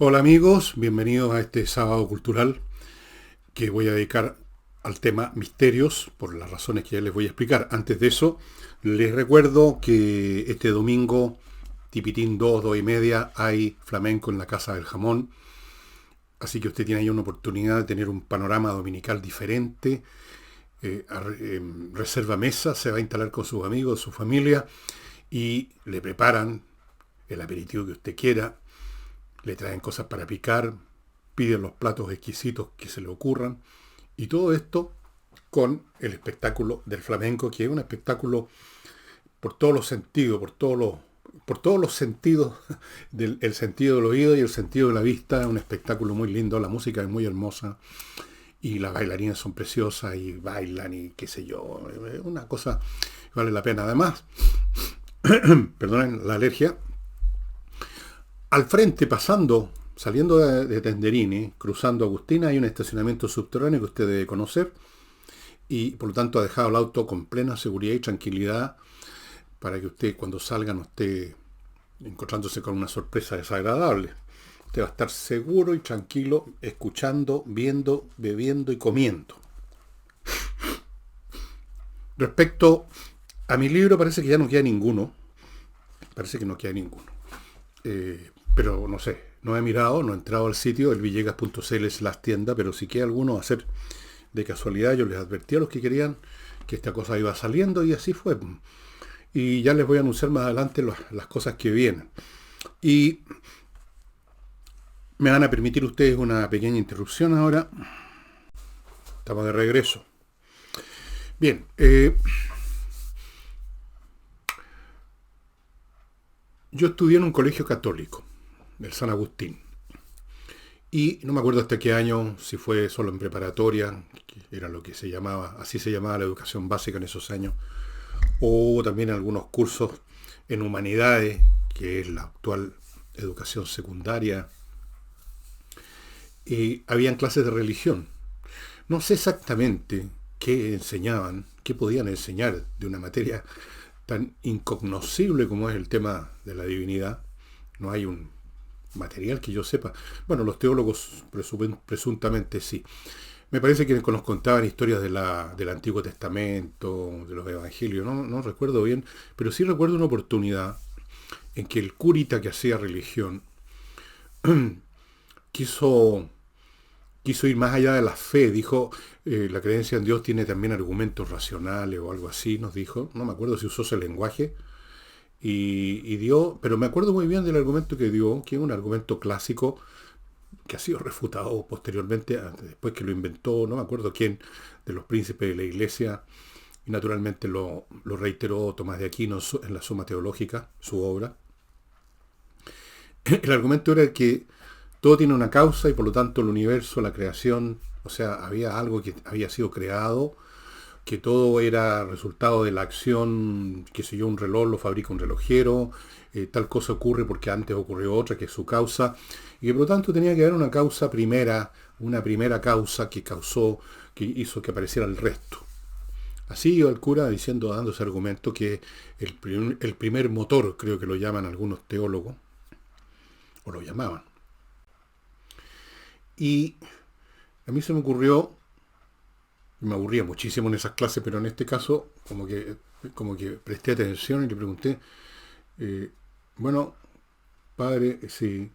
Hola amigos, bienvenidos a este sábado cultural que voy a dedicar al tema misterios por las razones que ya les voy a explicar. Antes de eso, les recuerdo que este domingo, tipitín 2, 2 y media, hay flamenco en la Casa del Jamón. Así que usted tiene ahí una oportunidad de tener un panorama dominical diferente. Reserva mesa, se va a instalar con sus amigos, su familia y le preparan el aperitivo que usted quiera. Le traen cosas para picar, piden los platos exquisitos que se le ocurran, y todo esto con el espectáculo del flamenco, que es un espectáculo por todos los sentidos, por todos los sentidos, el sentido del oído y el sentido de la vista. Es un espectáculo muy lindo, la música es muy hermosa, y las bailarinas son preciosas, y bailan, y qué sé yo, es una cosa que vale la pena. Además, perdonen la alergia, al frente, saliendo de Tenderini, cruzando Agustina, hay un estacionamiento subterráneo que usted debe conocer y por lo tanto ha dejado el auto con plena seguridad y tranquilidad para que usted cuando salga no esté encontrándose con una sorpresa desagradable. Usted va a estar seguro y tranquilo, escuchando, viendo, bebiendo y comiendo. Respecto a mi libro, parece que ya no queda ninguno. Parece que no queda ninguno. Pero no sé, no he mirado, no he entrado al sitio, elvillegas.cl es la tienda, pero si queda alguno a hacer de casualidad, yo les advertí a los que querían que esta cosa iba saliendo y así fue. Y ya les voy a anunciar más adelante las cosas que vienen. Y me van a permitir ustedes una pequeña interrupción ahora. Estamos de regreso. Bien, yo estudié en un colegio católico, del San Agustín. Y no me acuerdo hasta qué año, si fue solo en preparatoria, que era lo que se llamaba, así se llamaba la educación básica en esos años, o también algunos cursos en humanidades, que es la actual educación secundaria, y habían clases de religión. No sé exactamente qué enseñaban, qué podían enseñar de una materia tan incognoscible como es el tema de la divinidad. No hay un material que yo sepa. Bueno, los teólogos presuntamente sí. Me parece que nos contaban historias del Antiguo Testamento, de los Evangelios, no recuerdo bien, pero sí recuerdo una oportunidad en que el curita que hacía religión quiso, quiso ir más allá de la fe. Dijo, la creencia en Dios tiene también argumentos racionales o algo así, nos dijo. No me acuerdo si usó ese lenguaje. Y dio, pero me acuerdo muy bien del argumento que dio, que es un argumento clásico que ha sido refutado posteriormente, después que lo inventó, no me acuerdo quién, de los príncipes de la iglesia, y naturalmente lo reiteró Tomás de Aquino en la Suma Teológica, su obra. El argumento era que todo tiene una causa y por lo tanto el universo, la creación, o sea, había algo que había sido creado, que todo era resultado de la acción, qué sé yo, un reloj lo fabrica un relojero, tal cosa ocurre porque antes ocurrió otra, que es su causa, y que por lo tanto tenía que haber una causa primera, una primera causa que causó, que hizo que apareciera el resto. Así iba el cura diciendo, dando ese argumento, que el primer motor, creo que lo llaman algunos teólogos, o lo llamaban. Y a mí se me ocurrió, me aburría muchísimo en esas clases, pero en este caso como que presté atención y le pregunté, eh, bueno, padre, si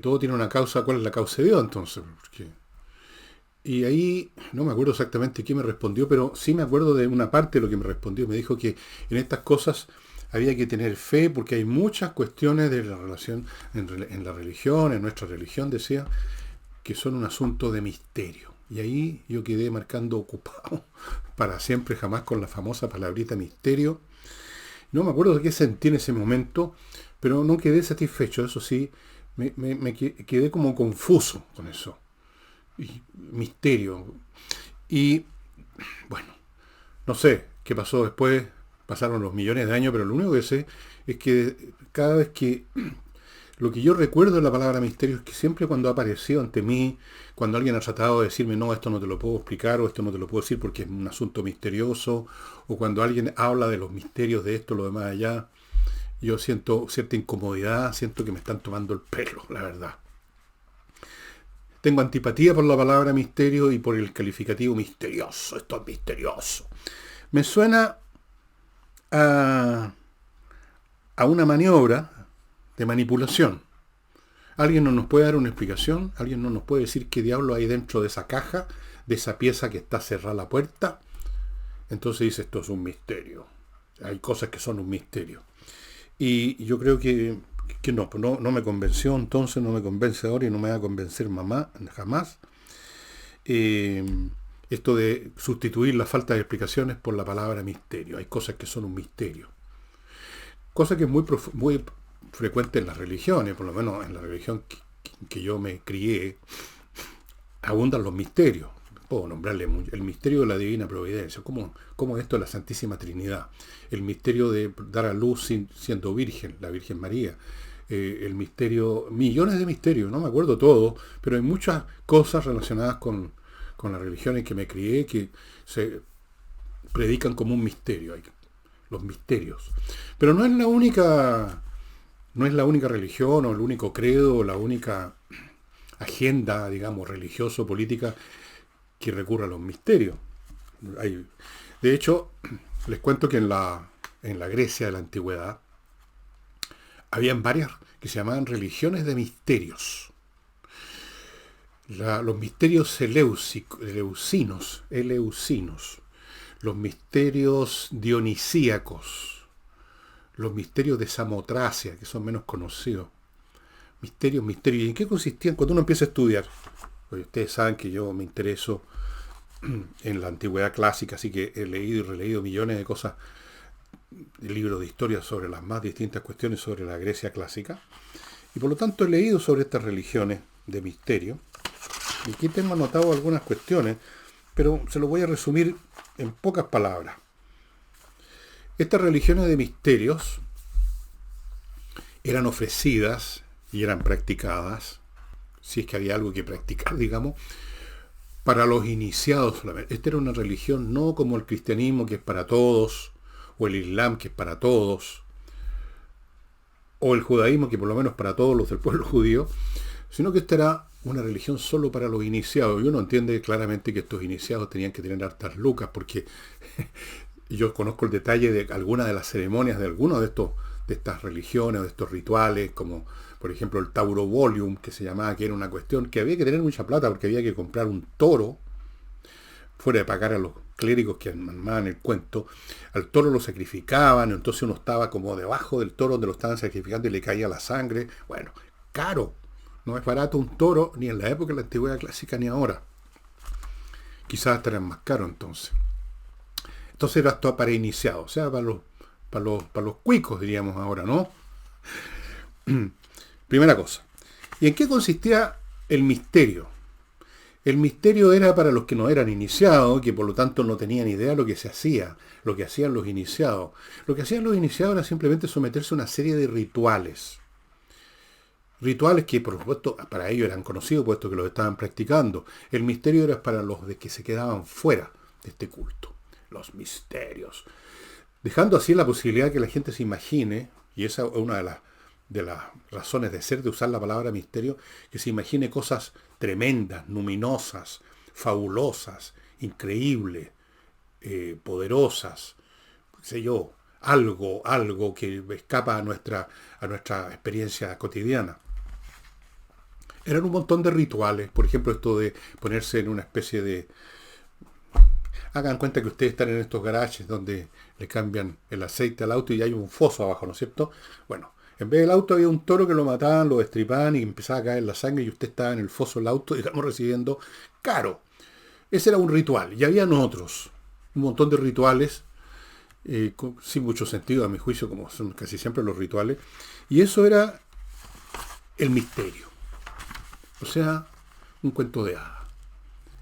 todo tiene una causa, ¿cuál es la causa de Dios entonces? Y ahí no me acuerdo exactamente qué me respondió, pero sí me acuerdo de una parte de lo que me respondió. Me dijo que en estas cosas había que tener fe porque hay muchas cuestiones de la relación en la religión, en nuestra religión, decía, que son un asunto de misterio. Y ahí yo quedé marcando ocupado para siempre, jamás, con la famosa palabrita misterio. No me acuerdo de qué sentí en ese momento, pero no quedé satisfecho. Eso sí, quedé como confuso con eso. Y misterio. Y bueno, no sé qué pasó después. Pasaron los millones de años, pero lo único que sé es que cada vez que lo que yo recuerdo de la palabra misterio es que siempre cuando ha aparecido ante mí, cuando alguien ha tratado de decirme, no, esto no te lo puedo explicar, o esto no te lo puedo decir porque es un asunto misterioso, o cuando alguien habla de los misterios de esto, lo demás allá, yo siento cierta incomodidad, siento que me están tomando el pelo, la verdad. Tengo antipatía por la palabra misterio y por el calificativo misterioso. Esto es misterioso. Me suena a, a una maniobra de manipulación. ¿Alguien no nos puede dar una explicación? ¿Alguien no nos puede decir qué diablo hay dentro de esa caja, de esa pieza que está cerrada la puerta? Entonces dice, esto es un misterio. Hay cosas que son un misterio. Y yo creo que no, pues no me convenció entonces, no me convence ahora y no me va a convencer jamás. Esto de sustituir la falta de explicaciones por la palabra misterio. Hay cosas que son un misterio. Cosa que es muy frecuente en las religiones, por lo menos en la religión que yo me crié, abundan los misterios. Puedo nombrarle el misterio de la divina providencia, como esto de la Santísima Trinidad, el misterio de dar a luz siendo virgen, la Virgen María, el misterio, millones de misterios, no me acuerdo todo, pero hay muchas cosas relacionadas con las religiones que me crié que se predican como un misterio, los misterios. Pero no es la única religión o el único credo o la única agenda, digamos, religioso-política que recurre a los misterios. De hecho, les cuento que en la Grecia de la antigüedad habían varias que se llamaban religiones de misterios. Los misterios eleusinos, los misterios dionisíacos, los misterios de Samotracia, que son menos conocidos. Misterios. ¿Y en qué consistían? Cuando uno empieza a estudiar, pues ustedes saben que yo me intereso en la antigüedad clásica, así que he leído y releído millones de cosas, libros de historia sobre las más distintas cuestiones sobre la Grecia clásica, y por lo tanto he leído sobre estas religiones de misterio, y aquí tengo anotado algunas cuestiones, pero se lo voy a resumir en pocas palabras. Estas religiones de misterios eran ofrecidas y eran practicadas, si es que había algo que practicar, digamos, para los iniciados solamente. Esta era una religión no como el cristianismo, que es para todos, o el islam, que es para todos, o el judaísmo, que por lo menos para todos los del pueblo judío, sino que esta era una religión solo para los iniciados. Y uno entiende claramente que estos iniciados tenían que tener hartas lucas, porque yo conozco el detalle de algunas de las ceremonias de algunos de estas religiones, de estos rituales, como por ejemplo el Taurobolium, que se llamaba, que era una cuestión que había que tener mucha plata porque había que comprar un toro, fuera de pagar a los clérigos que armaban el cuento. Al toro lo sacrificaban, entonces uno estaba como debajo del toro donde lo estaban sacrificando y le caía la sangre. Bueno, caro. No es barato un toro, ni en la época de la antigüedad clásica, ni ahora. Quizás estarán más caros entonces. Entonces era esto para iniciados, o sea, para los cuicos, diríamos ahora, ¿no? Primera cosa. ¿Y en qué consistía el misterio? El misterio era para los que no eran iniciados, que por lo tanto no tenían idea de lo que se hacía, lo que hacían los iniciados. Lo que hacían los iniciados era simplemente someterse a una serie de rituales. Rituales que, por supuesto, para ellos eran conocidos, puesto que los estaban practicando. El misterio era para los de que se quedaban fuera de este culto. Los misterios. Dejando así la posibilidad que la gente se imagine, y esa es una de las razones de ser, de usar la palabra misterio, que se imagine cosas tremendas, luminosas, fabulosas, increíbles, poderosas, qué sé yo, algo que escapa a nuestra experiencia cotidiana. Eran un montón de rituales, por ejemplo, esto de ponerse en una especie de... Hagan cuenta que ustedes están en estos garajes donde le cambian el aceite al auto y hay un foso abajo, ¿no es cierto? Bueno, en vez del auto había un toro que lo mataban, lo destripaban y empezaba a caer la sangre y usted estaba en el foso del auto, digamos, recibiendo caro. Ese era un ritual. Y habían otros, un montón de rituales, sin mucho sentido a mi juicio, como son casi siempre los rituales. Y eso era el misterio. O sea, un cuento de hadas.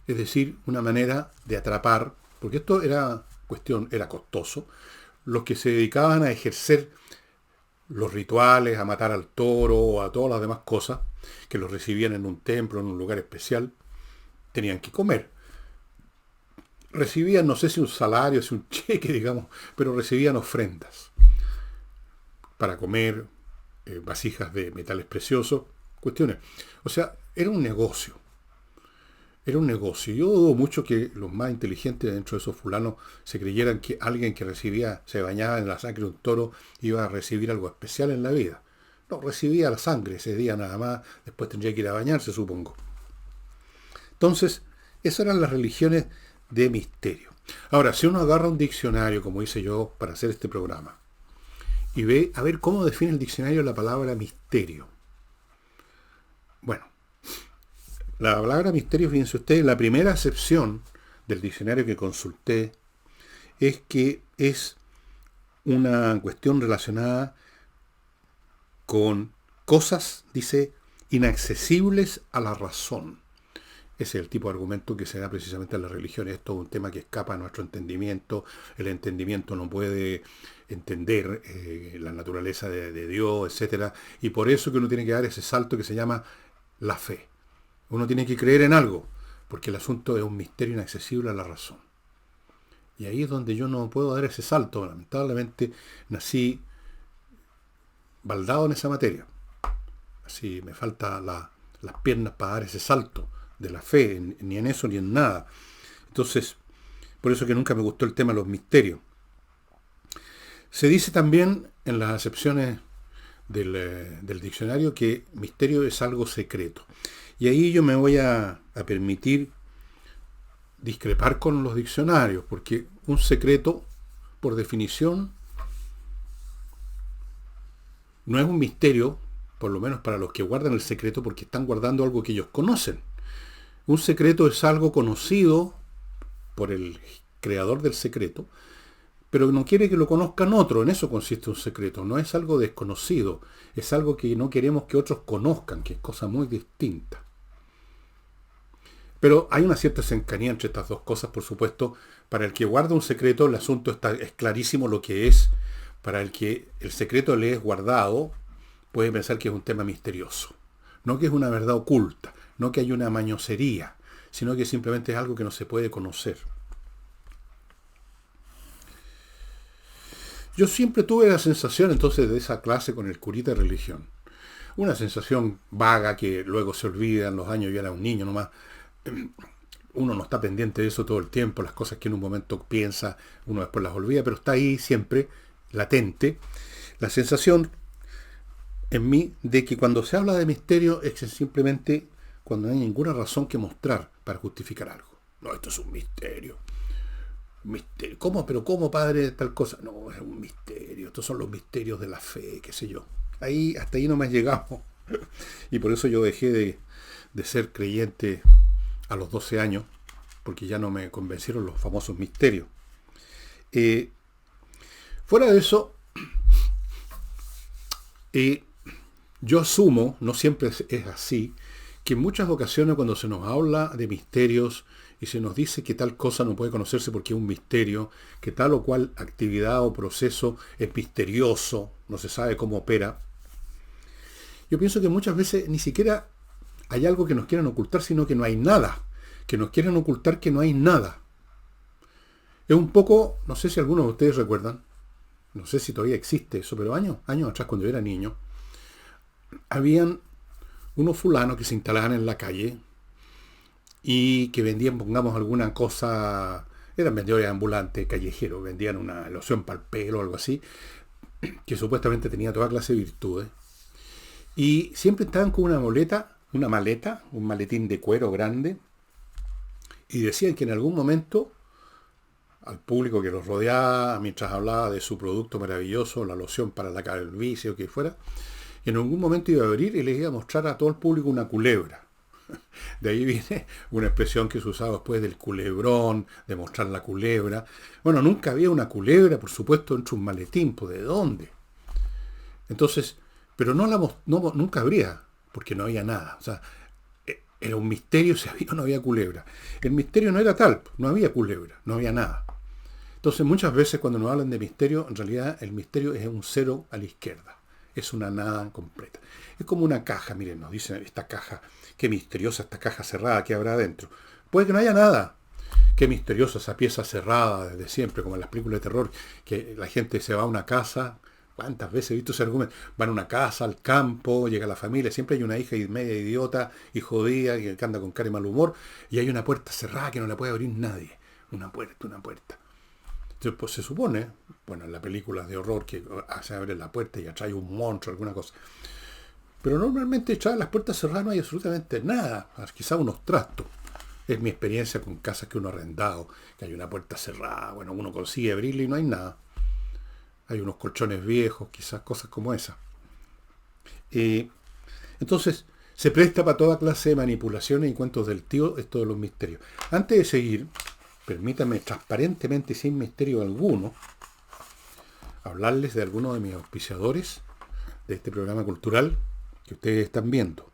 Es decir, una manera de atrapar, porque esto era costoso, los que se dedicaban a ejercer los rituales, a matar al toro o a todas las demás cosas, que los recibían en un templo, en un lugar especial, tenían que comer. Recibían, no sé si un salario, si un cheque, digamos, pero recibían ofrendas para comer, vasijas de metales preciosos, cuestiones. O sea, era un negocio. Era un negocio. Yo dudo mucho que los más inteligentes dentro de esos fulanos se creyeran que alguien que recibía, se bañaba en la sangre de un toro, iba a recibir algo especial en la vida. No, recibía la sangre ese día nada más, después tendría que ir a bañarse, supongo. Entonces, esas eran las religiones de misterio. Ahora, si uno agarra un diccionario, como hice yo para hacer este programa, y ve a ver cómo define el diccionario la palabra misterio. Bueno, la palabra misterio, fíjense ustedes, la primera acepción del diccionario que consulté es que es una cuestión relacionada con cosas, dice, inaccesibles a la razón. Ese es el tipo de argumento que se da precisamente en las religiones. Esto es un tema que escapa a nuestro entendimiento. El entendimiento no puede entender la naturaleza de Dios, etc. Y por eso que uno tiene que dar ese salto que se llama la fe. Uno tiene que creer en algo, porque el asunto es un misterio inaccesible a la razón. Y ahí es donde yo no puedo dar ese salto. Lamentablemente nací baldado en esa materia. Así me faltan las piernas para dar ese salto de la fe, ni en eso ni en nada. Entonces, por eso que nunca me gustó el tema de los misterios. Se dice también en las acepciones del diccionario que misterio es algo secreto. Y ahí yo me voy a permitir discrepar con los diccionarios, porque un secreto, por definición, no es un misterio, por lo menos para los que guardan el secreto, porque están guardando algo que ellos conocen. Un secreto es algo conocido por el creador del secreto, pero no quiere que lo conozcan otros. En eso consiste un secreto. No es algo desconocido, es algo que no queremos que otros conozcan, que es cosa muy distinta. Pero hay una cierta cercanía entre estas dos cosas, por supuesto. Para el que guarda un secreto, el asunto es clarísimo lo que es. Para el que el secreto le es guardado, puede pensar que es un tema misterioso. No que es una verdad oculta, no que hay una mañosería, sino que simplemente es algo que no se puede conocer. Yo siempre tuve la sensación entonces de esa clase con el curita de religión. Una sensación vaga que luego se olvida en los años, yo era un niño nomás. Uno no está pendiente de eso todo el tiempo, las cosas que en un momento piensa, uno después las olvida, pero está ahí siempre, latente, la sensación en mí de que cuando se habla de misterio es simplemente cuando no hay ninguna razón que mostrar para justificar algo. No, esto es un misterio. Misterio. ¿Cómo? ¿Pero cómo, padre, tal cosa? No, es un misterio. Estos son los misterios de la fe, qué sé yo. Hasta ahí no me llegamos. Y por eso yo dejé de ser creyente a los 12 años, porque ya no me convencieron los famosos misterios. Fuera de eso, yo asumo, no siempre es así, que en muchas ocasiones cuando se nos habla de misterios y se nos dice que tal cosa no puede conocerse porque es un misterio, que tal o cual actividad o proceso es misterioso, no se sabe cómo opera, yo pienso que muchas veces ni siquiera hay algo que nos quieran ocultar, sino que no hay nada, que nos quieren ocultar que no hay nada. Es un poco, no sé si algunos de ustedes recuerdan, no sé si todavía existe eso, pero años atrás cuando yo era niño, habían unos fulanos que se instalaban en la calle y que vendían, pongamos, alguna cosa, eran vendedores ambulantes, callejeros, vendían una loción para el pelo o algo así, que supuestamente tenía toda clase de virtudes. Y siempre estaban con una maleta, un maletín de cuero grande, y decían que en algún momento al público que los rodeaba, mientras hablaba de su producto maravilloso, la loción para la calvicie o que fuera, en algún momento iba a abrir y les iba a mostrar a todo el público una culebra. De ahí viene una expresión que se usaba después del culebrón, de mostrar la culebra. Bueno, nunca había una culebra, por supuesto, dentro de un maletín, pues ¿de dónde? Entonces, pero nunca habría, porque no había nada. O sea, era un misterio si había o no había culebra. El misterio no era tal, no había culebra, no había nada. Entonces, muchas veces cuando nos hablan de misterio, en realidad el misterio es un cero a la izquierda. Es una nada completa. Es como una caja, miren, nos dicen esta caja, qué misteriosa esta caja cerrada que habrá adentro. Puede que no haya nada. Qué misteriosa esa pieza cerrada desde siempre, como en las películas de terror, que la gente se va a una casa ¿Cuántas veces he visto ese argumento? Van a una casa, al campo, llega la familia, siempre hay una hija media idiota y jodida que anda con cara de mal humor, y hay una puerta cerrada que no la puede abrir nadie. Una puerta, una puerta. Entonces, pues se supone, bueno, en las películas de horror que se abre la puerta y atrae un monstruo, alguna cosa. Pero normalmente echadas las puertas cerradas no hay absolutamente nada, quizás unos trastos. Es mi experiencia con casas que uno ha arrendado, que hay una puerta cerrada, bueno, uno consigue abrirla y no hay nada. Hay unos colchones viejos, quizás cosas como esas. Entonces, se presta para toda clase de manipulaciones y cuentos del tío esto de los misterios. Antes de seguir, permítanme transparentemente y sin misterio alguno, hablarles de algunos de mis auspiciadores de este programa cultural que ustedes están viendo.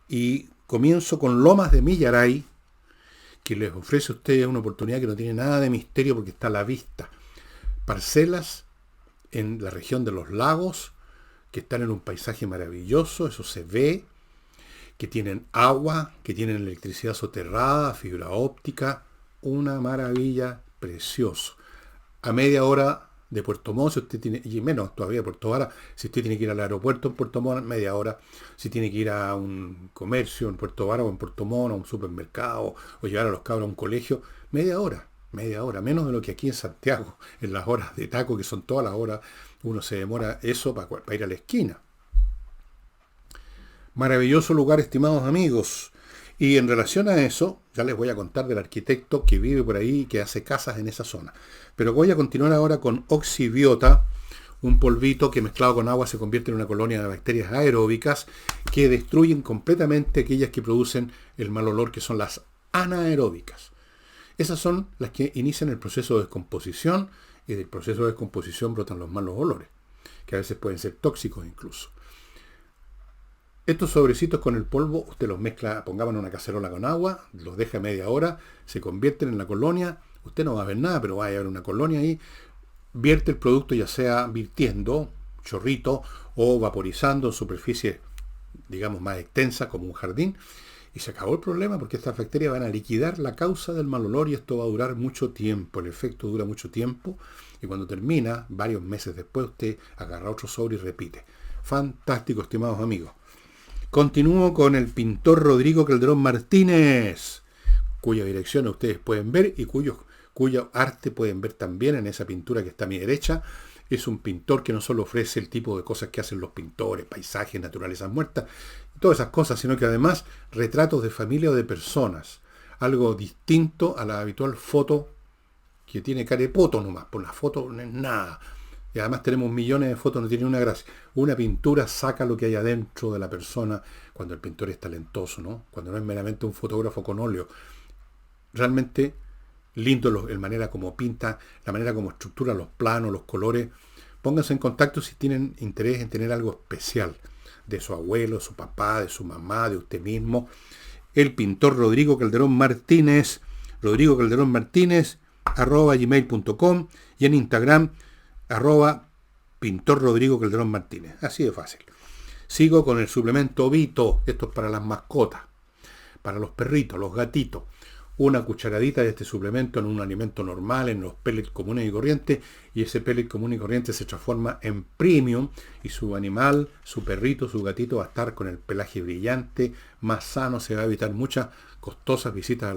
Y comienzo con Lomas de Millaray, que les ofrece a ustedes una oportunidad que no tiene nada de misterio porque está a la vista. Parcelas en la región de los lagos, que están en un paisaje maravilloso, eso se ve, que tienen agua, que tienen electricidad soterrada, fibra óptica, una maravilla, precioso. A media hora de Puerto Montt, si usted tiene, y menos todavía de Puerto Vara, si usted tiene que ir al aeropuerto en Puerto Montt, media hora, si tiene que ir a un comercio en Puerto Vara o en Puerto Montt, a un supermercado, o llevar a los cabros a un colegio, media hora, menos de lo que aquí en Santiago, en las horas de taco, que son todas las horas, uno se demora eso para ir a la esquina. Maravilloso lugar, estimados amigos. Y en relación a eso, ya les voy a contar del arquitecto que vive por ahí y que hace casas en esa zona. Pero voy a continuar ahora con Oxibiota, un polvito que mezclado con agua se convierte en una colonia de bacterias aeróbicas que destruyen completamente aquellas que producen el mal olor, que son las anaeróbicas. Esas son las que inician el proceso de descomposición, y del proceso de descomposición brotan los malos olores, que a veces pueden ser tóxicos incluso. Estos sobrecitos con el polvo, usted los mezcla, pongamos en una cacerola con agua, los deja media hora, se convierten en la colonia, usted no va a ver nada, pero va a haber una colonia ahí, vierte el producto ya sea virtiendo, chorrito, o vaporizando en superficies, digamos, más extensas como un jardín, y se acabó el problema porque estas bacterias van a liquidar la causa del mal olor y esto va a durar mucho tiempo, el efecto dura mucho tiempo, y cuando termina, varios meses después, usted agarra otro sobre y repite. Fantástico, estimados amigos. Continúo con el pintor Rodrigo Calderón Martínez, cuya dirección ustedes pueden ver y cuyo arte pueden ver también en esa pintura que está a mi derecha. Es un pintor que no solo ofrece el tipo de cosas que hacen los pintores, paisajes, naturalezas muertas, todas esas cosas, sino que además retratos de familia o de personas. Algo distinto a la habitual foto que tiene carepoto nomás, por la foto no es nada. Y además tenemos millones de fotos, no tiene una gracia. Una pintura saca lo que hay adentro de la persona cuando el pintor es talentoso, ¿no? Cuando no es meramente un fotógrafo con óleo. Realmente lindo la manera como pinta, la manera como estructura los planos, los colores. Pónganse en contacto si tienen interés en tener algo especial de su abuelo, su papá, de su mamá, de usted mismo. El pintor Rodrigo Calderón Martínez, @gmail.com, y en Instagram @pintor Rodrigo Calderón Martínez. Así de fácil. Sigo con el suplemento Vito. Esto es para las mascotas, para los perritos, los gatitos. Una cucharadita de este suplemento en un alimento normal, en los pellets comunes y corrientes, y ese pellet común y corriente se transforma en premium, y su animal, su perrito, su gatito va a estar con el pelaje brillante, más sano, se va a evitar muchas costosas visitas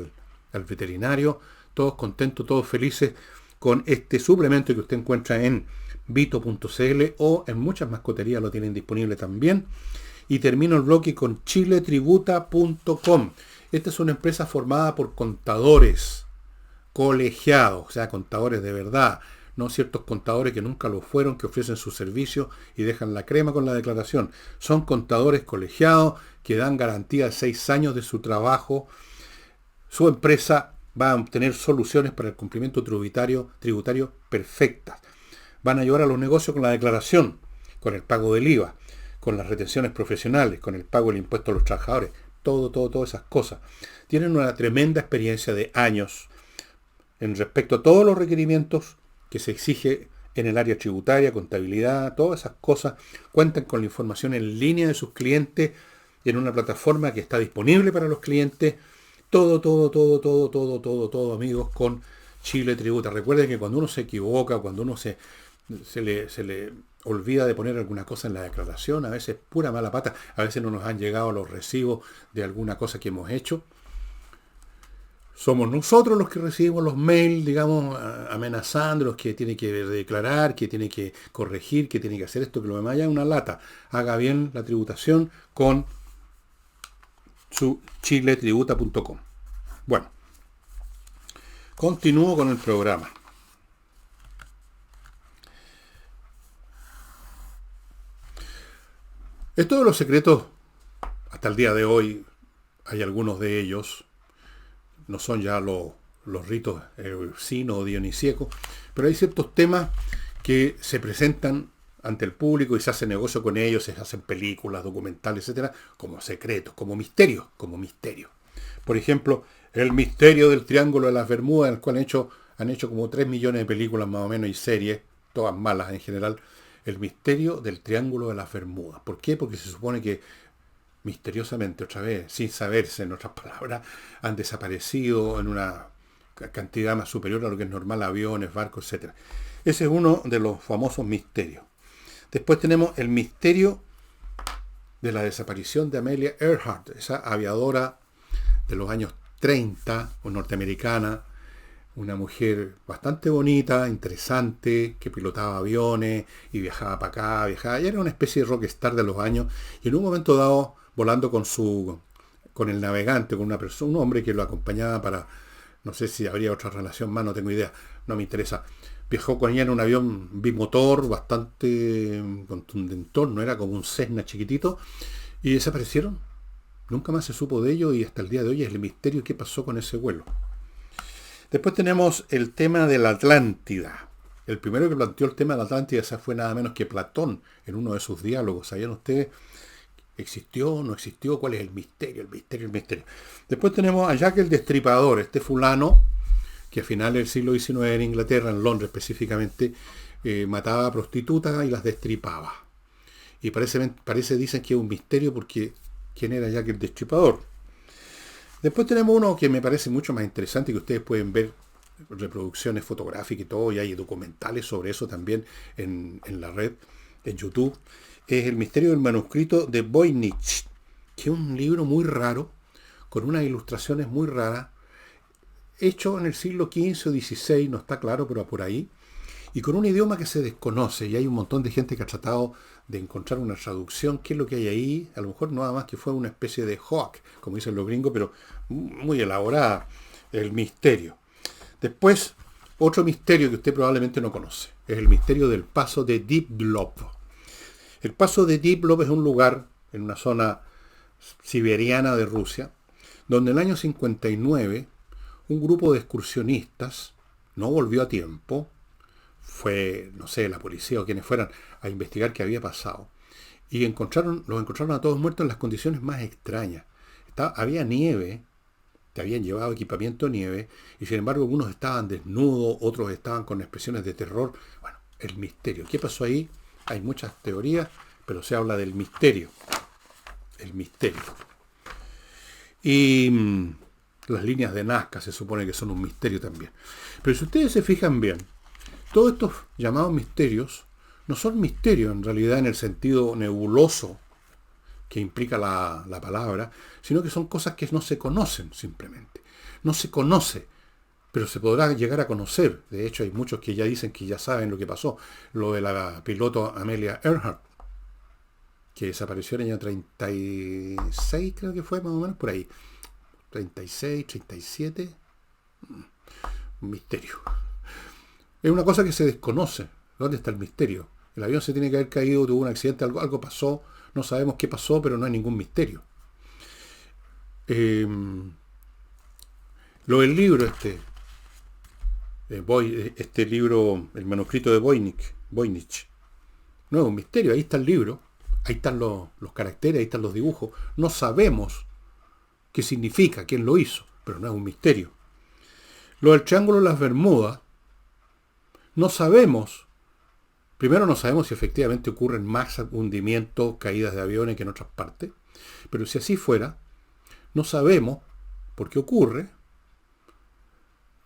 al veterinario, todos contentos, todos felices con este suplemento que usted encuentra en vito.cl o en muchas mascoterías lo tienen disponible también. Y termino el bloque con chiletributa.com. Esta es una empresa formada por contadores colegiados, o sea, contadores de verdad, no ciertos contadores que nunca lo fueron, que ofrecen sus servicios y dejan la crema con la declaración. Son contadores colegiados que dan garantía de 6 años de su trabajo. Su empresa va a obtener soluciones para el cumplimiento tributario perfectas. Van a ayudar a los negocios con la declaración, con el pago del IVA, con las retenciones profesionales, con el pago del impuesto a los trabajadores, todas esas cosas. Tienen una tremenda experiencia de años en respecto a todos los requerimientos que se exige en el área tributaria, contabilidad, todas esas cosas. Cuentan con la información en línea de sus clientes en una plataforma que está disponible para los clientes. Todo, amigos, con Chile Tributa. Recuerden que cuando uno se equivoca, cuando uno se se le olvida de poner alguna cosa en la declaración, a veces pura mala pata, a veces no nos han llegado los recibos de alguna cosa que hemos hecho. Somos nosotros los que recibimos los mails, digamos, amenazando, los que tiene que declarar, que tiene que corregir, que tiene que hacer esto, que lo demás ya es una lata. Haga bien la tributación con su chiletributa.com. Bueno, continúo con el programa. Esto de los secretos, hasta el día de hoy, hay algunos de ellos, no son ya los ritos euxinos o dionisíacos, pero hay ciertos temas que se presentan ante el público y se hace negocio con ellos, se hacen películas, documentales, etcétera, como secretos, como misterios, como misterios. Por ejemplo, el misterio del Triángulo de las Bermudas, en el cual han hecho como 3 millones de películas más o menos y series, todas malas en general. El misterio del Triángulo de las Bermudas. ¿Por qué? Porque se supone que misteriosamente, otra vez, sin saberse, en otras palabras, han desaparecido en una cantidad más superior a lo que es normal, aviones, barcos, etc. Ese es uno de los famosos misterios. Después tenemos el misterio de la desaparición de Amelia Earhart, esa aviadora de los años 30, o norteamericana, una mujer bastante bonita, interesante, que pilotaba aviones y viajaba para acá, viajaba, y era una especie de rockstar de los años, y en un momento dado, volando con el navegante, con una persona, un hombre que lo acompañaba para, no sé si habría otra relación más, no tengo idea, no me interesa. Viajó con ella en un avión bimotor, bastante contundente, no era como un Cessna chiquitito, y desaparecieron. Nunca más se supo de ello y hasta el día de hoy es el misterio qué pasó con ese vuelo. Después tenemos el tema de la Atlántida. El primero que planteó el tema de la Atlántida esa fue nada menos que Platón en uno de sus diálogos. ¿Sabían ustedes? ¿Existió? ¿No existió? ¿Cuál es el misterio? El misterio, el misterio. Después tenemos a Jack el Destripador, este fulano que a finales del siglo XIX en Inglaterra, en Londres específicamente, mataba a prostitutas y las destripaba. Y dicen que es un misterio porque ¿quién era Jack el Destripador? Después tenemos uno que me parece mucho más interesante, que ustedes pueden ver reproducciones fotográficas y todo, y hay documentales sobre eso también en la red, en YouTube. Es el misterio del manuscrito de Voynich, que es un libro muy raro, con unas ilustraciones muy raras, hecho en el siglo XV o XVI, no está claro, pero por ahí, y con un idioma que se desconoce, y hay un montón de gente que ha tratado de encontrar una traducción, qué es lo que hay ahí, a lo mejor nada más que fue una especie de hoax, como dicen los gringos, pero muy elaborada, el misterio. Después, otro misterio que usted probablemente no conoce, es el misterio del paso de Diplov. El paso de Diplov es un lugar en una zona siberiana de Rusia, donde en el año 59 un grupo de excursionistas no volvió a tiempo, fue, no sé, la policía o quienes fueran a investigar qué había pasado, y los encontraron a todos muertos en las condiciones más extrañas. Había nieve, te habían llevado equipamiento de nieve, y sin embargo algunos estaban desnudos, otros estaban con expresiones de terror. Bueno, el misterio. ¿Qué pasó ahí? Hay muchas teorías, pero se habla del misterio. El misterio. Y las líneas de Nazca se supone que son un misterio también. Pero si ustedes se fijan bien, todos estos llamados misterios no son misterios en realidad en el sentido nebuloso que implica la palabra, sino que son cosas que no se conocen simplemente. No se conoce, pero se podrá llegar a conocer. De hecho, hay muchos que ya dicen que ya saben lo que pasó. Lo de la piloto Amelia Earhart, que desapareció en el año 36, creo que fue más o menos por ahí. 36, 37. Un misterio. Es una cosa que se desconoce. ¿Dónde está el misterio? El avión se tiene que haber caído, tuvo un accidente, algo pasó. No sabemos qué pasó, pero no hay ningún misterio. Lo del libro este libro, el manuscrito de Voynich, no es un misterio. Ahí está el libro, ahí están los caracteres, ahí están los dibujos. No sabemos qué significa, quién lo hizo, pero no es un misterio. Lo del Triángulo de las Bermudas, no sabemos. Primero no sabemos si efectivamente ocurren más hundimientos, caídas de aviones que en otras partes. Pero si así fuera, no sabemos por qué ocurre.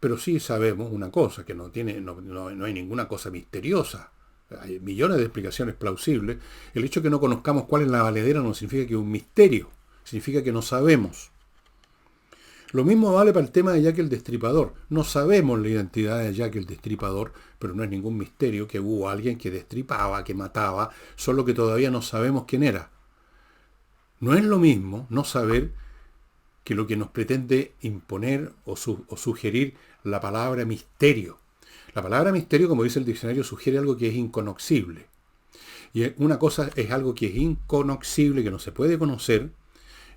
Pero sí sabemos una cosa, que no hay ninguna cosa misteriosa Hay millones de explicaciones plausibles. El hecho de que no conozcamos cuál es la valedera no significa que es un misterio. Significa que no sabemos. Lo mismo vale para el tema de Jack el Destripador. No sabemos la identidad de Jack el Destripador, pero no es ningún misterio que hubo alguien que destripaba, que mataba, solo que todavía no sabemos quién era. No es lo mismo no saber que lo que nos pretende imponer o sugerir la palabra misterio. La palabra misterio, como dice el diccionario, sugiere algo que es inconocible. Y una cosa es algo que es inconocible, que no se puede conocer,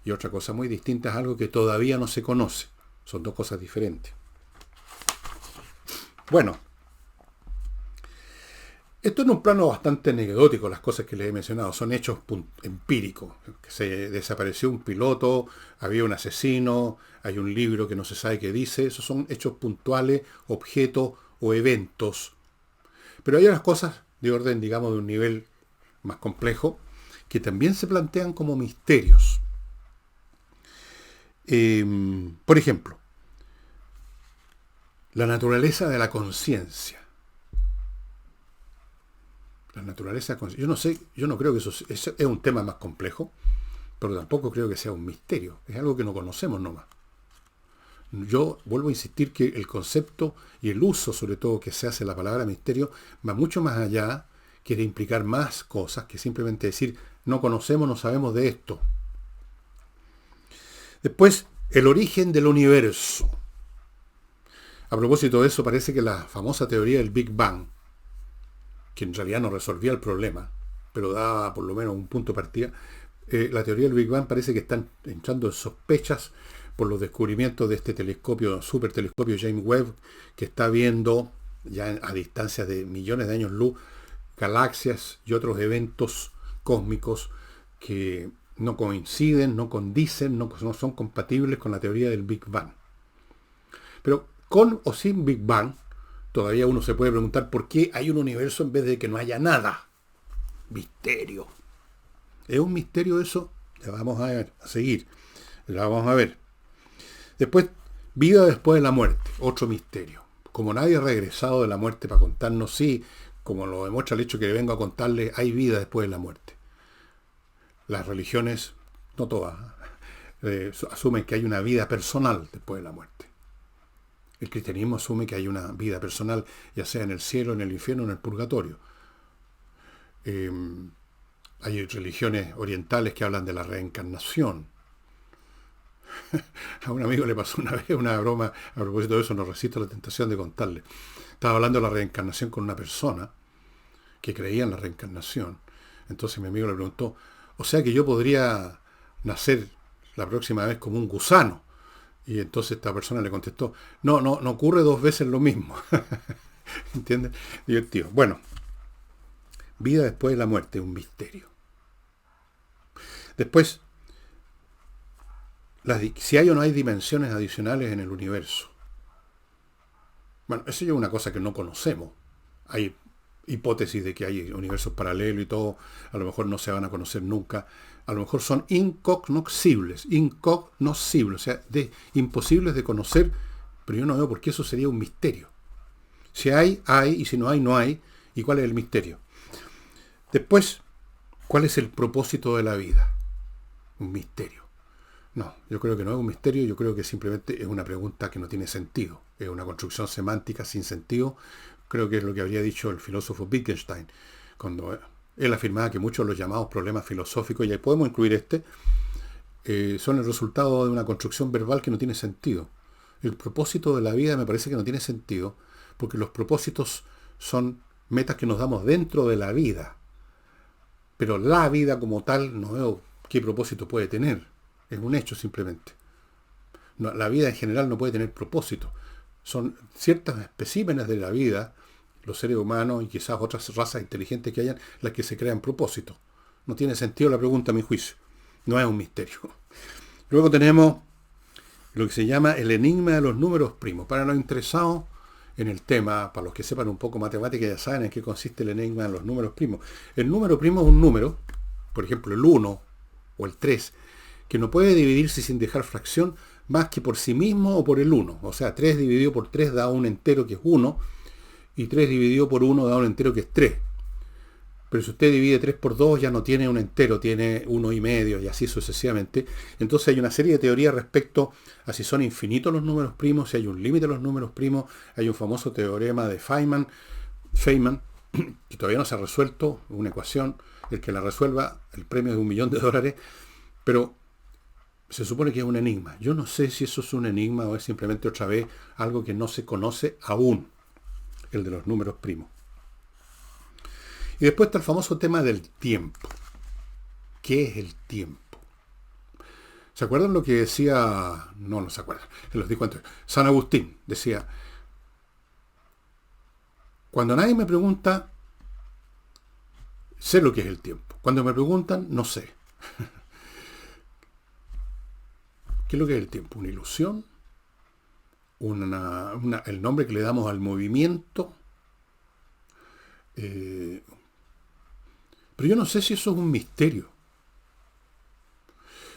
y otra cosa muy distinta es algo que todavía no se conoce. Son dos cosas diferentes. Bueno, esto en un plano bastante anecdótico, las cosas que les he mencionado, son hechos empíricos. Que se desapareció un piloto, había un asesino, hay un libro que no se sabe qué dice. Esos son hechos puntuales, objetos o eventos. Pero hay unas cosas de orden, digamos, de un nivel más complejo, que también se plantean como misterios. Por ejemplo, la naturaleza de la conciencia. La naturaleza de la conciencia. Yo no creo que eso es un tema más complejo, pero tampoco creo que sea un misterio. Es algo que no conocemos nomás. Yo vuelvo a insistir que el concepto y el uso, sobre todo, que se hace de la palabra misterio, va mucho más allá, quiere implicar más cosas que simplemente decir, no conocemos, no sabemos de esto. Después, el origen del universo. A propósito de eso, parece que la famosa teoría del Big Bang, que en realidad no resolvía el problema, pero daba por lo menos un punto de partida, la teoría del Big Bang parece que están entrando en sospechas por los descubrimientos de este telescopio, supertelescopio James Webb, que está viendo ya a distancias de millones de años luz, galaxias y otros eventos cósmicos que no coinciden, no condicen, no son compatibles con la teoría del Big Bang. Pero con o sin Big Bang, todavía uno se puede preguntar por qué hay un universo en vez de que no haya nada. Misterio. ¿Es un misterio eso? Ya vamos a seguir. La vamos a ver. Después, vida después de la muerte. Otro misterio. Como nadie ha regresado de la muerte para contarnos, sí, como lo demuestra el hecho que vengo a contarles, hay vida después de la muerte. Las religiones, no todas, asumen que hay una vida personal después de la muerte. El cristianismo asume que hay una vida personal, ya sea en el cielo, en el infierno, en el purgatorio. Hay religiones orientales que hablan de la reencarnación. A un amigo le pasó una vez una broma, a propósito de eso, no resisto la tentación de contarle. Estaba hablando de la reencarnación con una persona que creía en la reencarnación. Entonces mi amigo le preguntó, o sea que yo podría nacer la próxima vez como un gusano. Y entonces esta persona le contestó, no ocurre dos veces lo mismo. ¿Entiendes? Divertido. Bueno, vida después de la muerte, un misterio. Después, si hay o no hay dimensiones adicionales en el universo. Bueno, eso ya es una cosa que no conocemos. Hay hipótesis de que hay universos paralelos y todo, a lo mejor no se van a conocer nunca. A lo mejor son incognoscibles, o sea, imposibles de conocer, pero yo no veo por qué eso sería un misterio. Si hay, y si no hay, no hay. ¿Y cuál es el misterio? Después, ¿cuál es el propósito de la vida? Un misterio. No, yo creo que no es un misterio, yo creo que simplemente es una pregunta que no tiene sentido. Es una construcción semántica sin sentido. Creo que es lo que habría dicho el filósofo Wittgenstein, cuando él afirmaba que muchos de los llamados problemas filosóficos, y ahí podemos incluir son el resultado de una construcción verbal que no tiene sentido. El propósito de la vida me parece que no tiene sentido, porque los propósitos son metas que nos damos dentro de la vida. Pero la vida como tal, no veo qué propósito puede tener. Es un hecho simplemente. No, la vida en general no puede tener propósito. Son ciertos especímenes de la vida, los seres humanos y quizás otras razas inteligentes que hayan, las que se crean propósitos. No tiene sentido la pregunta a mi juicio. No es un misterio. Luego tenemos lo que se llama el enigma de los números primos. Para los interesados en el tema, para los que sepan un poco matemática, ya saben en qué consiste el enigma de los números primos. El número primo es un número, por ejemplo el 1 o el 3, que no puede dividirse sin dejar fracción más que por sí mismo o por el 1. O sea, 3 dividido por 3 da un entero que es 1, y 3 dividido por 1 da un entero que es 3. pero si usted divide 3 por 2 ya no tiene un entero, tiene 1,5 y así sucesivamente. Entonces hay una serie de teorías respecto a si son infinitos los números primos, si hay un límite a los números primos. Hay un famoso teorema de Feynman, que todavía no se ha resuelto, una ecuación. El que la resuelva, el premio es $1.000.000, pero se supone que es un enigma. Yo no sé si eso es un enigma o es simplemente otra vez algo que no se conoce aún, el de los números primos. Y después está el famoso tema del tiempo. ¿Qué es el tiempo? ¿Se acuerdan lo que decía? No se acuerdan. Se los digo antes. San Agustín decía, cuando nadie me pregunta, sé lo que es el tiempo. Cuando me preguntan, no sé. ¿Qué es lo que es el tiempo? ¿Una ilusión? El nombre que le damos al movimiento. Pero yo no sé si eso es un misterio.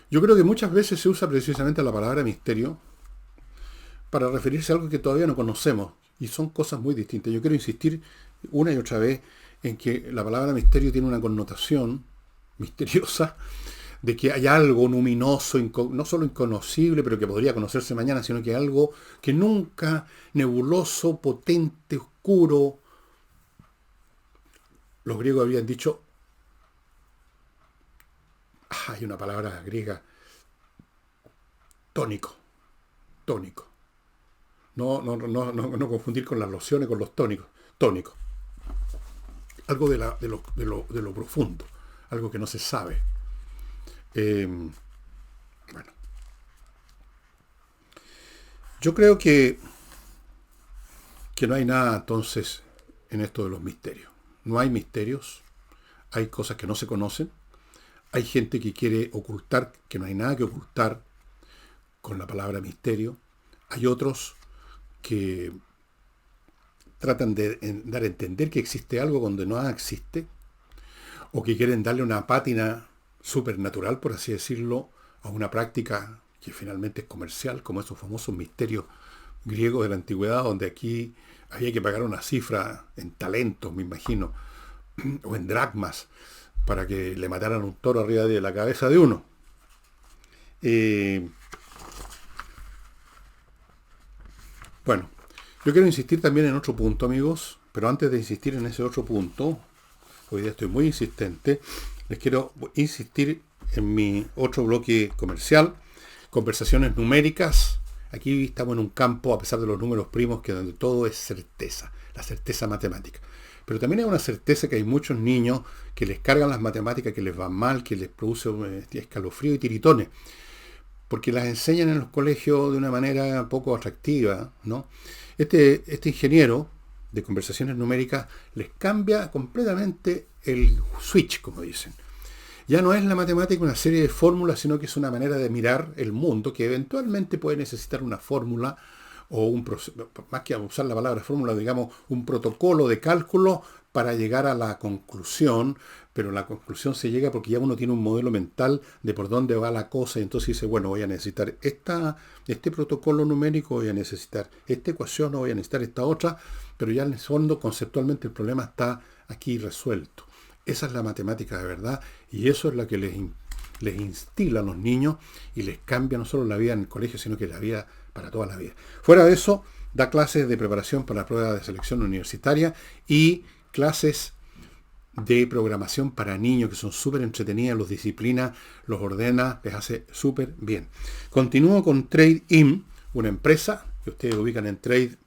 Yo creo que muchas veces se usa precisamente la palabra misterio para referirse a algo que todavía no conocemos. Y son cosas muy distintas. Yo quiero insistir una y otra vez en que la palabra misterio tiene una connotación misteriosa de que hay algo luminoso, no solo inconocible, pero que podría conocerse mañana, sino que algo que nunca, nebuloso, potente, oscuro. Los griegos habían dicho, hay una palabra griega, tónico. No confundir con las lociones, con los tónicos. Tónico. Algo de lo profundo, algo que no se sabe. Bueno, yo creo que no hay nada entonces en esto de los misterios. No hay misterios, hay cosas que no se conocen, hay gente que quiere ocultar, que no hay nada que ocultar con la palabra misterio, hay otros que tratan de dar a entender que existe algo donde no existe, o que quieren darle una pátina supernatural, por así decirlo, a una práctica que finalmente es comercial, como esos famosos misterios griegos de la antigüedad, donde aquí había que pagar una cifra en talentos, me imagino, o en dracmas, para que le mataran un toro arriba de la cabeza de uno. Bueno, yo quiero insistir también en otro punto, amigos, pero antes de insistir en ese otro punto, hoy día estoy muy insistente, les quiero insistir en mi otro bloque comercial, conversaciones numéricas. Aquí estamos en un campo, a pesar de los números primos, que donde todo es certeza, la certeza matemática. Pero también hay una certeza que hay muchos niños que les cargan las matemáticas, que les van mal, que les produce escalofrío y tiritones, porque las enseñan en los colegios de una manera poco atractiva, ¿no? Este ingeniero de conversaciones numéricas les cambia completamente el switch, como dicen. Ya no es la matemática una serie de fórmulas, sino que es una manera de mirar el mundo que eventualmente puede necesitar una fórmula o más que usar la palabra fórmula, digamos, un protocolo de cálculo para llegar a la conclusión, pero la conclusión se llega porque ya uno tiene un modelo mental de por dónde va la cosa, y entonces dice, bueno, voy a necesitar este protocolo numérico, voy a necesitar esta ecuación, o voy a necesitar esta otra, pero ya en el fondo, conceptualmente, el problema está aquí resuelto. Esa es la matemática de verdad, y eso es lo que les instila a los niños y les cambia no solo la vida en el colegio, sino que la vida para toda la vida. Fuera de eso, da clases de preparación para la prueba de selección universitaria y clases de programación para niños que son súper entretenidas, los disciplina, los ordena, les hace súper bien. Continúo con Trade-In, una empresa que ustedes ubican en Trade,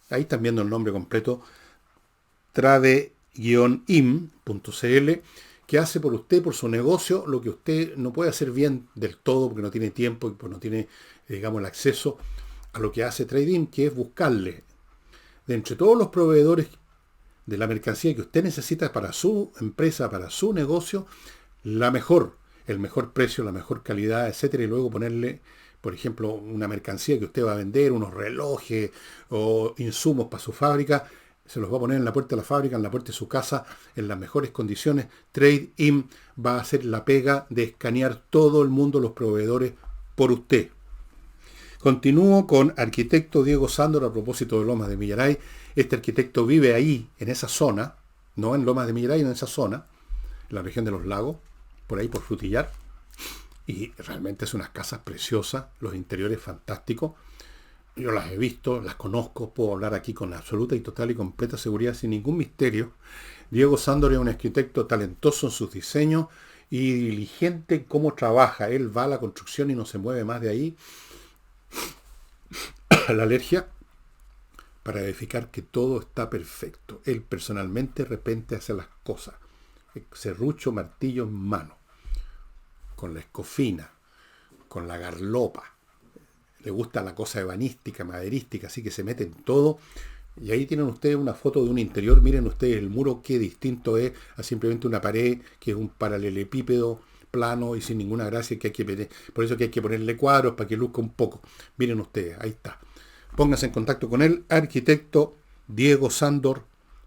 ahí están viendo el nombre completo, trade-in.cl, que hace por usted, por su negocio, lo que usted no puede hacer bien del todo porque no tiene tiempo y porque no tiene, digamos, el acceso a lo que hace Trade-In, que es buscarle de entre todos los proveedores de la mercancía que usted necesita para su empresa, para su negocio, el mejor precio, la mejor calidad, etcétera, y luego ponerle, por ejemplo, una mercancía que usted va a vender, unos relojes o insumos para su fábrica, se los va a poner en la puerta de la fábrica, en la puerta de su casa, en las mejores condiciones. Trade-In va a hacer la pega de escanear todo el mundo, los proveedores, por usted. Continúo con arquitecto Diego Sándor a propósito de Lomas de Millaray. Este arquitecto vive ahí, en esa zona, no en Lomas de Miray, en esa zona, en la región de los lagos, por ahí por Frutillar. Y realmente es unas casas preciosas, los interiores fantásticos. Yo las he visto, las conozco, puedo hablar aquí con absoluta y total y completa seguridad, sin ningún misterio. Diego Sándor es un arquitecto talentoso en sus diseños y diligente en cómo trabaja. Él va a la construcción y no se mueve más de ahí. La alergia para verificar que todo está perfecto. Él personalmente de repente hace las cosas. Serrucho, martillo en mano, con la escofina, con la garlopa. Le gusta la cosa ebanística, maderística, así que se mete en todo. Y ahí tienen ustedes una foto de un interior. Miren ustedes el muro, qué distinto es a simplemente una pared que es un paralelepípedo plano y sin ninguna gracia que hay que meter. Por eso que hay que ponerle cuadros para que luzca un poco. Miren ustedes, ahí está. Pónganse en contacto con él, arquitecto Diego Sándor,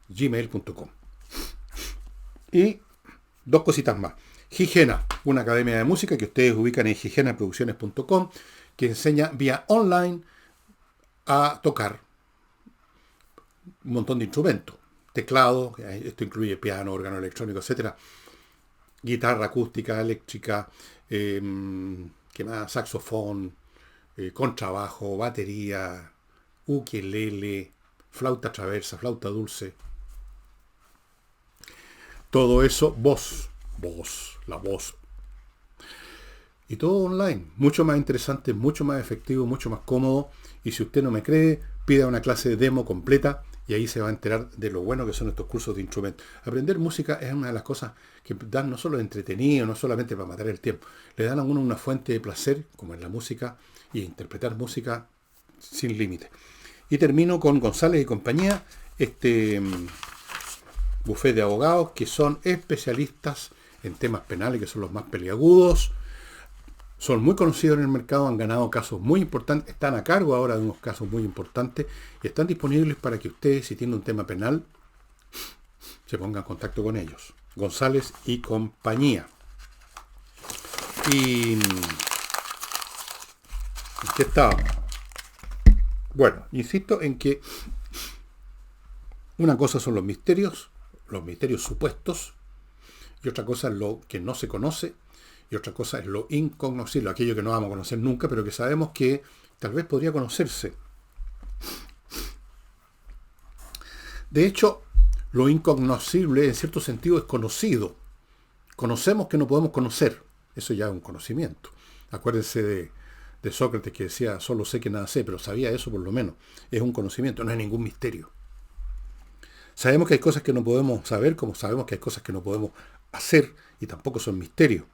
gmail.com. Y dos cositas más. Higiena, una academia de música que ustedes ubican en higienaproducciones.com, que enseña vía online a tocar un montón de instrumentos. Teclado, esto incluye piano, órgano electrónico, etcétera. Guitarra acústica, eléctrica, ¿qué más? Saxofón, contrabajo, batería, ukelele, flauta traversa, flauta dulce. Todo eso, la voz. Y todo online, mucho más interesante, mucho más efectivo, mucho más cómodo. Y si usted no me cree, pida una clase de demo completa y ahí se va a enterar de lo bueno que son estos cursos de instrumentos. Aprender música es una de las cosas que dan no solo entretenido, no solamente para matar el tiempo, le dan a uno una fuente de placer, como en la música, y interpretar música sin límite. Y termino con González y compañía, bufete de abogados que son especialistas en temas penales, que son los más peliagudos. Son muy conocidos en el mercado, han ganado casos muy importantes, están a cargo ahora de unos casos muy importantes y están disponibles para que ustedes, si tienen un tema penal, se pongan en contacto con ellos. González y compañía. Y... ¿en qué estaba? Bueno, insisto en que una cosa son los misterios supuestos, y otra cosa es lo que no se conoce, y otra cosa es lo incognoscible, aquello que no vamos a conocer nunca, pero que sabemos que tal vez podría conocerse. De hecho, lo incognoscible en cierto sentido es conocido. Conocemos que no podemos conocer. Eso ya es un conocimiento. Acuérdense de Sócrates que decía, solo sé que nada sé, pero sabía eso por lo menos. Es un conocimiento, no es ningún misterio. Sabemos que hay cosas que no podemos saber, como sabemos que hay cosas que no podemos hacer y tampoco son misterios.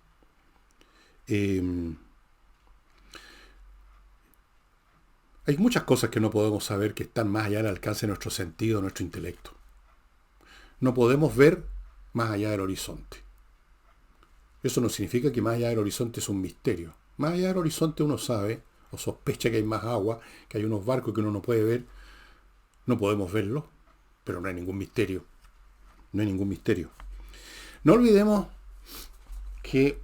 Hay muchas cosas que no podemos saber que están más allá del alcance de nuestro sentido, de nuestro intelecto. No podemos ver más allá del horizonte. Eso no significa que más allá del horizonte es un misterio. Más allá del horizonte uno sabe o sospecha que hay más agua, que hay unos barcos que uno no puede ver. No podemos verlos, pero no hay ningún misterio. No hay ningún misterio. No olvidemos que,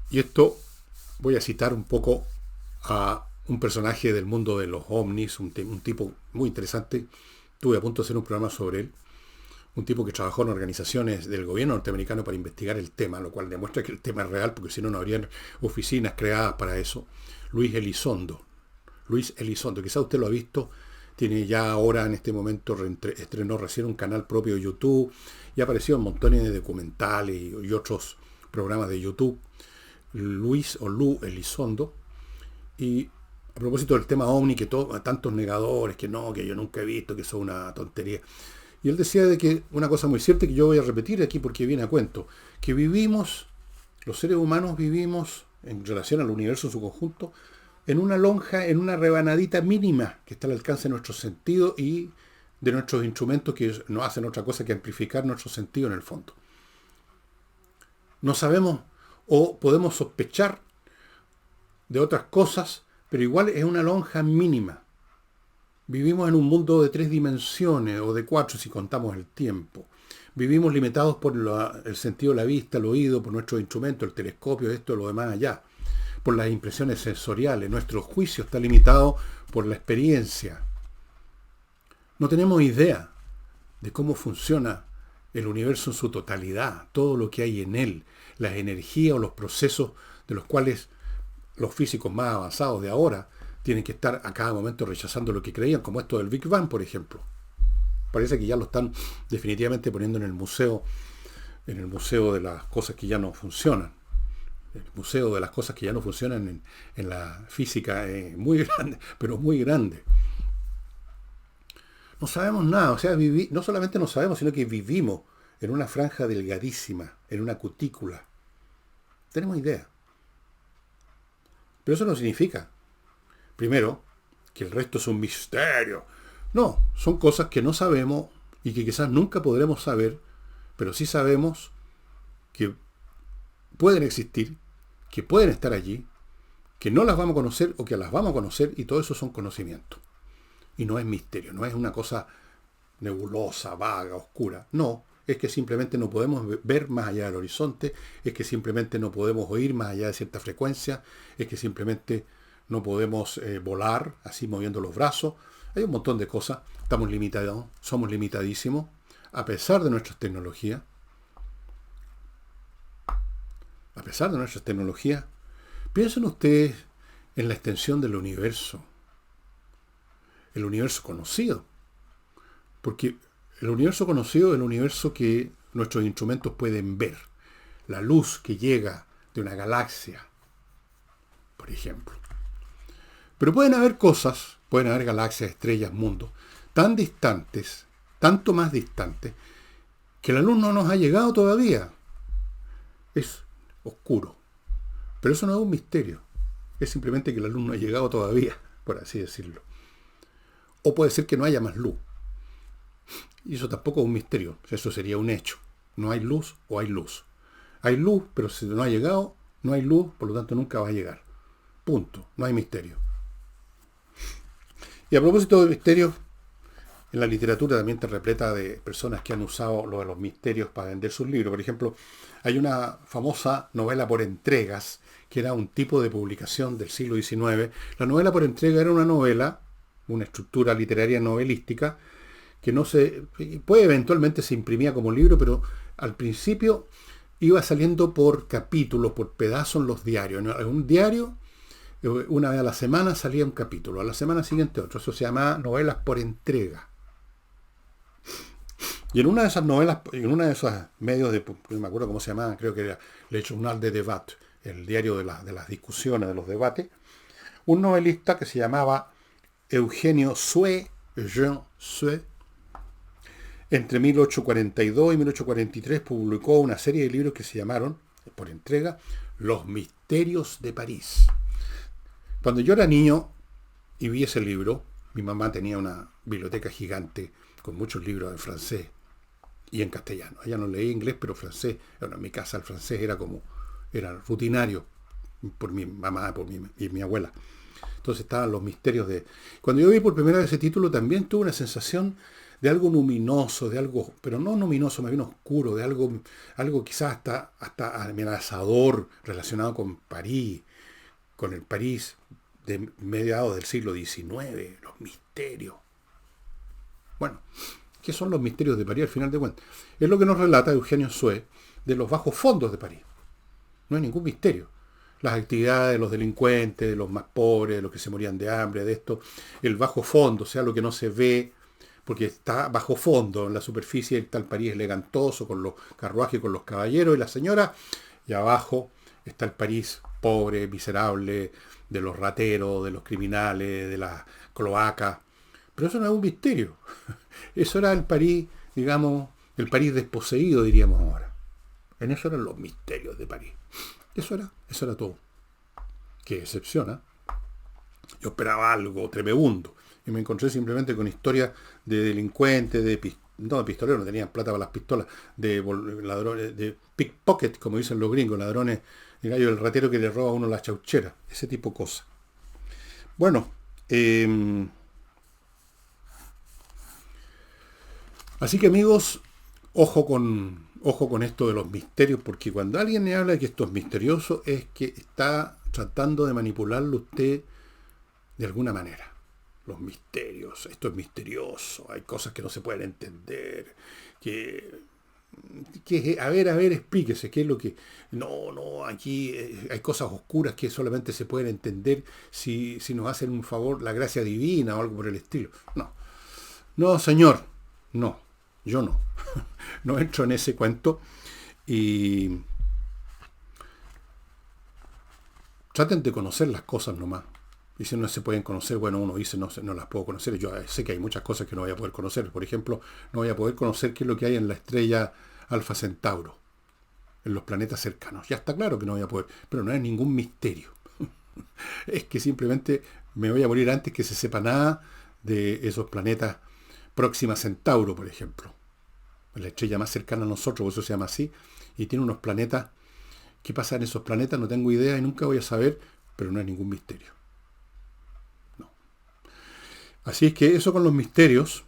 y esto voy a citar un poco a un personaje del mundo de los ovnis, un tipo muy interesante. Estuve a punto de hacer un programa sobre él. Un tipo que trabajó en organizaciones del gobierno norteamericano para investigar el tema, lo cual demuestra que el tema es real, porque si no, no habrían oficinas creadas para eso. Luis Elizondo, quizá usted lo ha visto, tiene ya ahora en este momento, estrenó recién un canal propio de YouTube, y ha aparecido en montones de documentales y otros programas de YouTube. Luis o Lu Elizondo. Y a propósito del tema OVNI, que tantos negadores, que no, que yo nunca he visto, que eso es una tontería. Y él decía de que una cosa muy cierta que yo voy a repetir aquí porque viene a cuento, que los seres humanos vivimos en relación al universo en su conjunto, en una lonja, en una rebanadita mínima que está al alcance de nuestros sentidos y de nuestros instrumentos que no hacen otra cosa que amplificar nuestros sentidos en el fondo. No sabemos o podemos sospechar de otras cosas, pero igual es una lonja mínima. Vivimos en un mundo de 3 dimensiones, o de 4 si contamos el tiempo. Vivimos limitados por el sentido de la vista, el oído, por nuestros instrumentos, el telescopio, esto, lo demás allá. Por las impresiones sensoriales. Nuestro juicio está limitado por la experiencia. No tenemos idea de cómo funciona el universo en su totalidad, todo lo que hay en él, las energías o los procesos de los cuales los físicos más avanzados de ahora tienen que estar a cada momento rechazando lo que creían, como esto del Big Bang, por ejemplo. Parece que ya lo están definitivamente poniendo en el museo de las cosas que ya no funcionan. El museo de las cosas que ya no funcionan en la física es muy grande, pero muy grande. No sabemos nada, o sea, no solamente no sabemos, sino que vivimos en una franja delgadísima, en una cutícula. Tenemos idea. Pero eso no significa, primero, que el resto es un misterio. No, son cosas que no sabemos y que quizás nunca podremos saber, pero sí sabemos que pueden existir, que pueden estar allí, que no las vamos a conocer o que las vamos a conocer, y todo eso son conocimientos. Y no es misterio, no es una cosa nebulosa, vaga, oscura. No, es que simplemente no podemos ver más allá del horizonte, es que simplemente no podemos oír más allá de cierta frecuencia, es que simplemente no podemos volar así moviendo los brazos. Hay un montón de cosas, estamos limitados, somos limitadísimos, a pesar de nuestras tecnologías. A pesar de nuestras tecnologías, piensen ustedes en la extensión del universo. El universo conocido. Porque el universo conocido es el universo que nuestros instrumentos pueden ver. La luz que llega de una galaxia, por ejemplo. Pero pueden haber cosas, pueden haber galaxias, estrellas, mundos, tan distantes, tanto más distantes, que la luz no nos ha llegado todavía. Es oscuro. Pero eso no es un misterio. Es simplemente que la luz no ha llegado todavía, por así decirlo. O puede ser que no haya más luz. Y eso tampoco es un misterio. Eso sería un hecho. No hay luz o hay luz. Hay luz, pero si no ha llegado, no hay luz, por lo tanto nunca va a llegar. Punto. No hay misterio. Y a propósito de misterios, en la literatura también está repleta de personas que han usado lo de los misterios para vender sus libros. Por ejemplo, hay una famosa novela por entregas, que era un tipo de publicación del siglo XIX. La novela por entrega era una novela, una estructura literaria novelística, que puede eventualmente se imprimía como libro, pero al principio iba saliendo por capítulos, por pedazos en los diarios. En un diario, una vez a la semana salía un capítulo, a la semana siguiente otro. Eso se llamaba novelas por entrega. Y en una de esas novelas, en una de esos medios no me acuerdo cómo se llamaba, creo que era Le Journal de Débat, el diario de las discusiones, de los debates, un novelista que se llamaba Eugenio Sue, Eugène Sue, entre 1842 y 1843 publicó una serie de libros que se llamaron, por entrega, Los Misterios de París. Cuando yo era niño y vi ese libro, mi mamá tenía una biblioteca gigante con muchos libros en francés y en castellano. Ella no leía inglés, pero francés. Bueno, en mi casa el francés era rutinario por mi mamá y mi abuela. Entonces estaban los misterios de... Cuando yo vi por primera vez ese título también tuve una sensación de algo luminoso, de algo, pero no luminoso, más bien oscuro, de algo quizás hasta amenazador relacionado con París, con el París de mediados del siglo XIX, los misterios. Bueno, ¿qué son los misterios de París al final de cuentas? Es lo que nos relata Eugenio Sue de los bajos fondos de París. No hay ningún misterio. Las actividades de los delincuentes, de los más pobres, de los que se morían de hambre, de esto, el bajo fondo, o sea, lo que no se ve, porque está bajo fondo, en la superficie está el París elegantoso, con los carruajes, con los caballeros y las señoras, y abajo está el París pobre, miserable, de los rateros, de los criminales, de las cloacas. Pero eso no es un misterio. Eso era el París, digamos, el París desposeído, diríamos ahora. En eso eran los misterios de París. Eso era todo. Qué excepción, ¿eh? Yo esperaba algo tremebundo. Y me encontré simplemente con historias de delincuentes, de pistoleros, no tenían plata para las pistolas, de ladrones, de pickpocket, como dicen los gringos, ladrones, el gallo del ratero que le roba a uno la chauchera, ese tipo de cosas. Bueno, así que amigos, ojo con esto de los misterios, porque cuando alguien me habla de que esto es misterioso, es que está tratando de manipularlo usted de alguna manera. los misterios, esto es misterioso, hay cosas que no se pueden entender, a ver, explíquese, qué es lo que... No, aquí hay cosas oscuras que solamente se pueden entender si nos hacen un favor, la gracia divina o algo por el estilo. No, señor, no, yo no. No entro en ese cuento y traten de conocer las cosas nomás. Y si no se pueden conocer, bueno, uno dice, no las puedo conocer. Yo sé que hay muchas cosas que no voy a poder conocer. Por ejemplo, no voy a poder conocer qué es lo que hay en la estrella Alfa Centauro, en los planetas cercanos. Ya está claro que no voy a poder, pero no es ningún misterio. Es que simplemente me voy a morir antes que se sepa nada de esos planetas Próxima Centauro, por ejemplo. La estrella más cercana a nosotros, por eso se llama así, y tiene unos planetas. ¿Qué pasa en esos planetas? No tengo idea y nunca voy a saber, pero no es ningún misterio. Así es que eso con los misterios.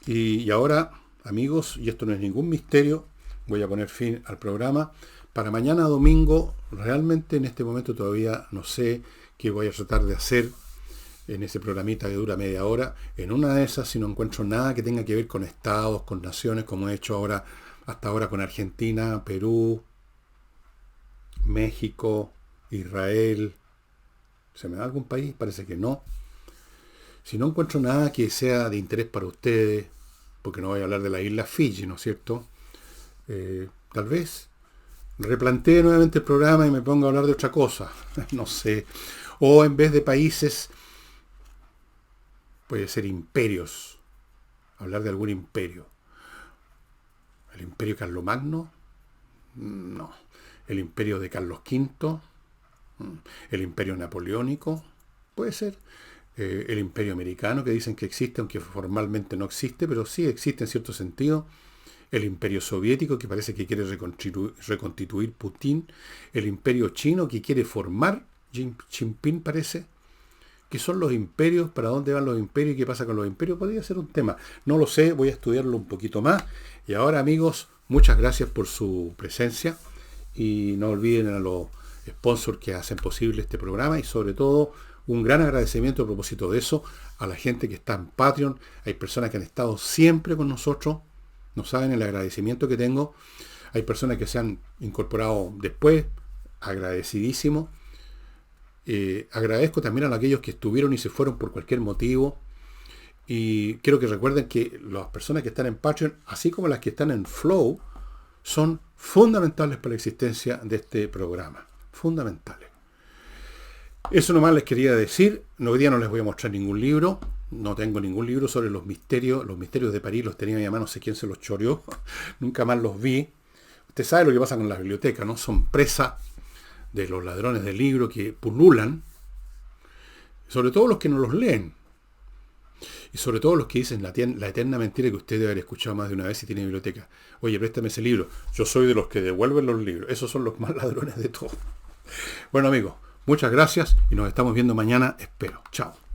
Y ahora, amigos, y esto no es ningún misterio, voy a poner fin al programa. Para mañana domingo, realmente en este momento todavía no sé qué voy a tratar de hacer en ese programita que dura media hora. En una de esas, si no encuentro nada que tenga que ver con estados, con naciones, como he hecho hasta ahora con Argentina, Perú, México, Israel. ¿Se me da algún país? Parece que no. Si no encuentro nada que sea de interés para ustedes, porque no voy a hablar de la isla Fiji, ¿no es cierto? Tal vez replantee nuevamente el programa y me ponga a hablar de otra cosa, no sé. O en vez de países, puede ser imperios, hablar de algún imperio. ¿El imperio Carlomagno? No. ¿El imperio de Carlos V? ¿El imperio napoleónico? Puede ser. El imperio americano, que dicen que existe, aunque formalmente no existe, pero sí existe en cierto sentido. El imperio soviético, que parece que quiere reconstituir Putin. El imperio chino, que quiere formar Xi Jinping, parece. ¿Qué son los imperios? ¿Para dónde van los imperios? ¿Y qué pasa con los imperios? Podría ser un tema. No lo sé, voy a estudiarlo un poquito más. Y ahora, amigos, muchas gracias por su presencia. Y no olviden a los sponsors que hacen posible este programa y sobre todo un gran agradecimiento a propósito de eso a la gente que está en Patreon. Hay personas que han estado siempre con nosotros. No saben el agradecimiento que tengo. Hay personas que se han incorporado después. Agradecidísimo. Agradezco también a aquellos que estuvieron y se fueron por cualquier motivo. Y quiero que recuerden que las personas que están en Patreon, así como las que están en Flow, son fundamentales para la existencia de este programa. Fundamentales. Eso nomás les quería decir. Hoy día no les voy a mostrar ningún libro. No tengo ningún libro sobre los misterios. Los misterios de París los tenía mi mamá, no sé quién se los choreó. Nunca más los vi. Usted sabe lo que pasa con las bibliotecas, ¿no? Son presas de los ladrones de libros que pululan. Sobre todo los que no los leen. Y sobre todo los que dicen la eterna mentira que usted debe haber escuchado más de una vez si tiene biblioteca. Oye, préstame ese libro. Yo soy de los que devuelven los libros. Esos son los más ladrones de todos. Bueno, amigos, muchas gracias y nos estamos viendo mañana, espero. Chao.